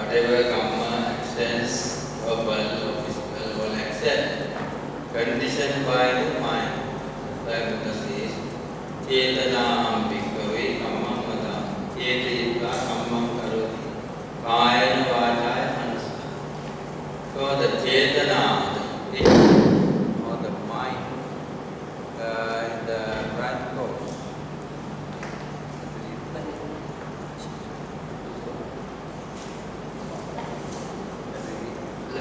whatever karma actions, verbal or physical all action, conditioned by the mind. Like Buddha says, Chetanaham bhikkhave kammam vadami, cetayitva kammam karoti, kayena vācāya manasa. So the Chetana, the thinking or the mind, in the right course.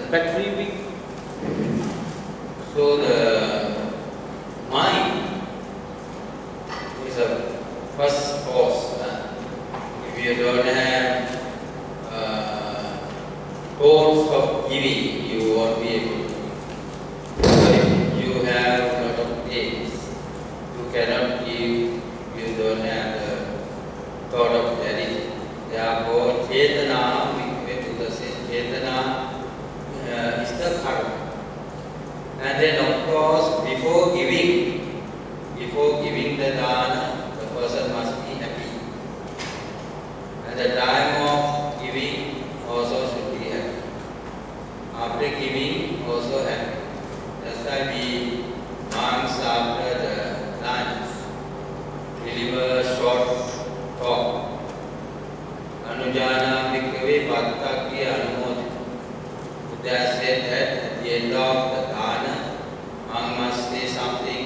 Factory week. So the mind is a first cause. If you don't have thoughts of giving, you won't be able to give. So if you have a lot of things, you cannot give, you don't have the thought of charity. Therefore, Chetana, Buddha says, Chetana is the karma. And then of course, before giving the dana, the person must be happy. At the time of giving, also should be happy. After giving, also happy. That's why we, months after the lunch, deliver short talk. Anujana bhikkhave bhattakya anumodita. Buddha said that at the end of the dana, one must say something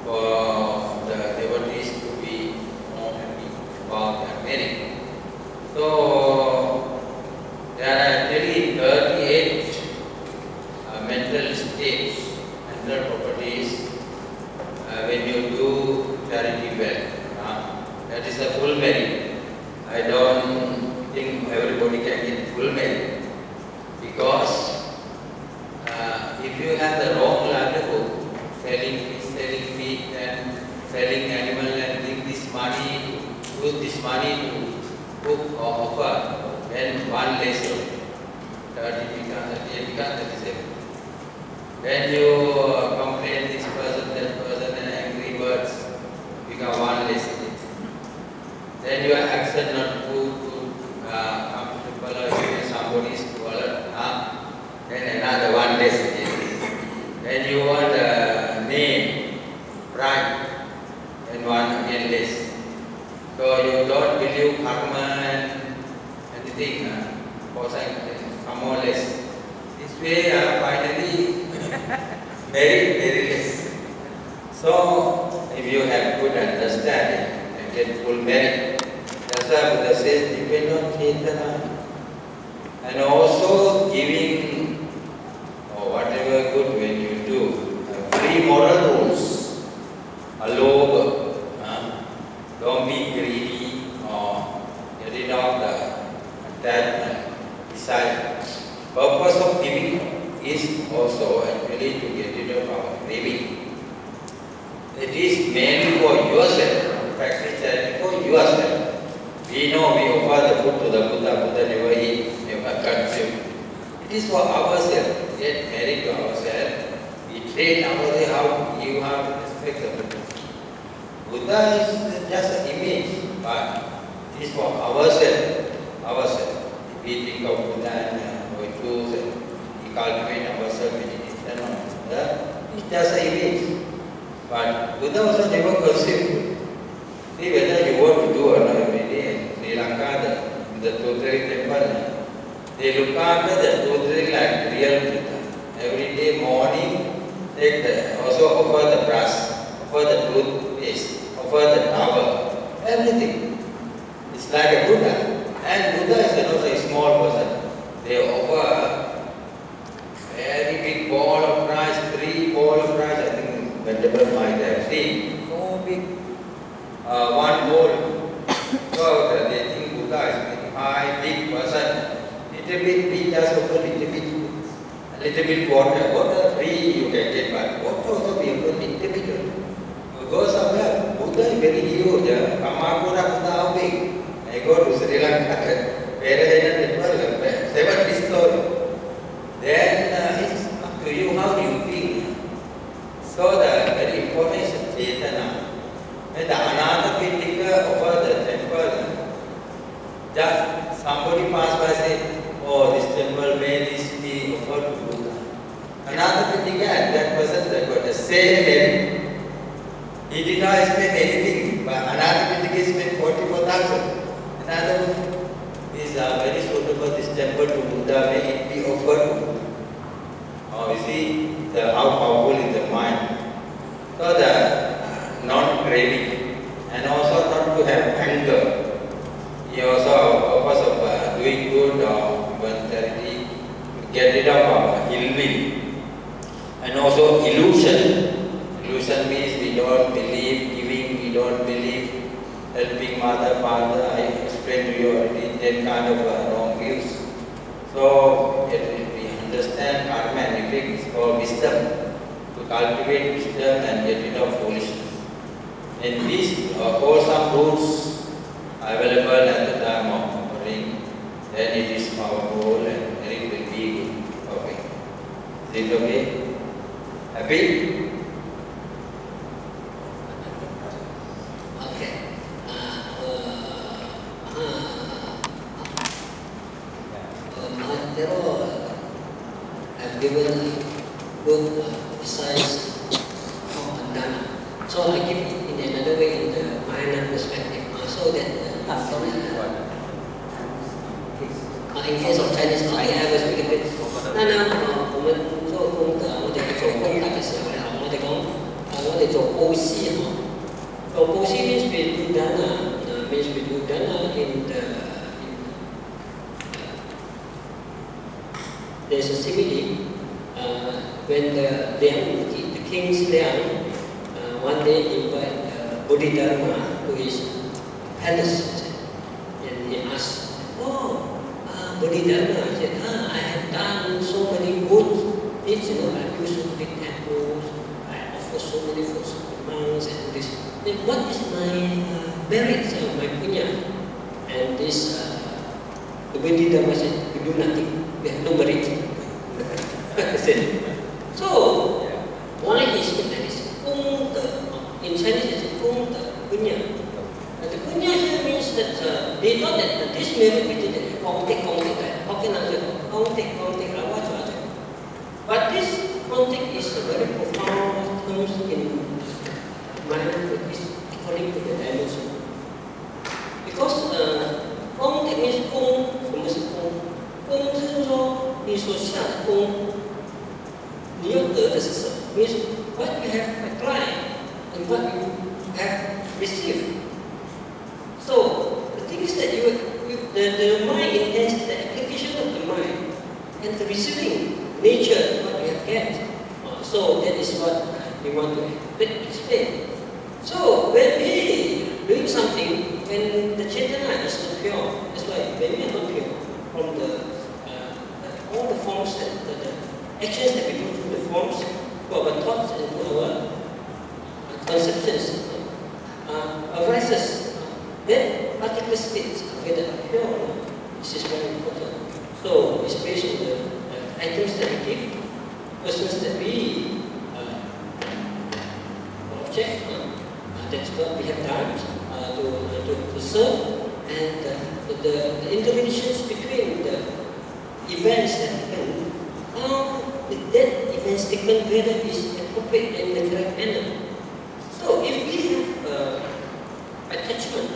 for the devotees to be more happy about their merit. So, there are actually 38 mental states, mental properties when you do charity well. That is a full merit. I don't think everybody can get full merit. Because if you have the wrong livelihood, selling fish, selling meat and selling animal and give this money, use this money to cook or offer, then one less of 30 becomes 38 becomes 37. When you complain this person, that person and angry words, become one less. Then your action not come to follow somebody's then another one less. Then you want a name, pride, and one again less. So you don't believe karma and anything, come more less. This way finally very less. So if you have good understanding and get full merit, that's why Buddha says depend on Chetana. And also giving or whatever good when you do, free moral rules. Aloba, don't be greedy or get rid of the attachment, desire. Purpose of giving is also actually to get rid of our craving. It is mainly for yourself, practice charity for yourself. We know we offer the food to the Buddha, Buddha never eat, never consume. It is for ourselves, get married to ourselves. We train ourselves how you have to respect the Buddha. Buddha is just an image, but it is for ourselves. If we think of Buddha and we choose and we cultivate ourselves meditation on Buddha, it's just an image. But Buddha also never consumed. See whether you want to do or not every day. In Sri Lanka, in the Totari temple, they look after the Totari like real Buddha. Every day morning, also offer the brush, offer the toothpaste, offer the towel, everything. It's like a Buddha. And Buddha is not a small person. They offer very big ball of rice, 3 balls of rice, I think Venerable might have seen. So big. One bowl. So they think Buddha is very high, big person. Little bit, we just offer a little bit water. Water free you can get, but water also we offer little bit. You go somewhere, Buddha is very huge. Kamakura Buddha how big? I go to Sri Lanka, where temple, 7 story. Then it's up to you how you feel. So the very important is Chetana. When the Anandapindika over the temple, just somebody passed by say, yeah, that person got the same merit. He did not spend anything, but another Pitaka spent 44,000. Another is very suitable, this temple to Buddha, may it be offered. You see how powerful is the mind. So the non-craving and also not to have anger. He also purpose of doing good or even charity, to get rid of ill will. And also illusion. Illusion means we don't believe giving, we don't believe helping mother, father. I explained to you already that kind of wrong views. So we understand karma and neglect is called wisdom. To cultivate wisdom and get rid of foolishness. And these wholesome rules are available at the time of offering. Then it is powerful and it will be good. Okay. Is it okay? Happy? Okay. I've given good exercise of Dana. So I give it in another way, in the minor perspective, so that in case of Chinese, I will speak a bit. Osi means we do dana, in there's a simile when the king's Liang one day invite Bodhidharma to his palace, and he asked, "Oh, Bodhidharma," he said, "I have done so many good deeds, I used to big temples, I offer so many foods to monks and this. Then what is my merit, my punya?" And this the Bodhidharma said, "We do nothing. We have no merit." So why is it that is kung de? In Chinese it's kung de punya. The punya here means that they thought that this merit we did kong tek that. How can I do kong tek rawa. But this kong tek is a very profound term in mind that is according to the dimension. Because kong tek means kong, 什么是kong？kong 就是说你所下的功。你要得的是什么 means what you have applied and what you have received. So the thing is that the mind intends the application of the mind and the receiving nature what you have get. So that is what we want to explain. So when we doing something, when the Chaitanya is not pure, that's why when we are not pure from all the forms that the actions that we do through the forms, to our thoughts and to our conceptions arises, then particular states whether are pure. This is very important. So it's based on the items that we give, persons that we object. That's what we have done to serve, and the interrelations between the events that happen. How that events taken whether is appropriate in the correct manner. So if we have attachment,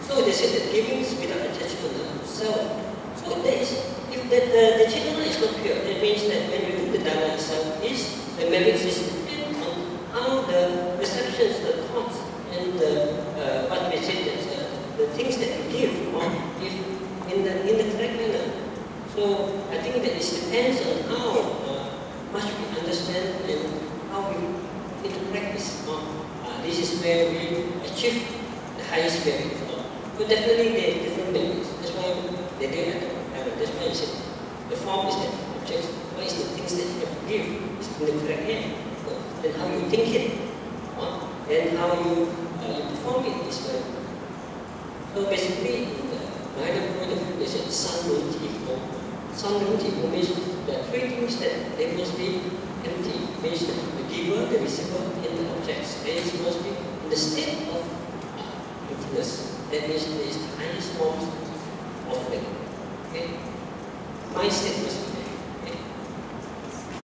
so they say that giving is without attachment self. So that is, if the Chaitanya is not pure, that means that when you do the Dharma itself, the merit is depend on how the perceptions, the thoughts, and what we say that the things that we give, if in the correct manner. So I think that it depends on how much we understand and how we put into practice. This is where we achieve the highest merit. So definitely there are different merits. That's why they do it. That's why I said the form is the object. What is the things that you have to give? It's in the correct hand. Then how you think it, then how you perform it is very important. So basically, in the minor point of view, they said Sanlun Tiho. Sanlun Tiho means the three things that they must be empty. Means the giver, the receiver, and the objects. They must be in the state of emptiness. That means there is the highest form of offering. Okay? My state must be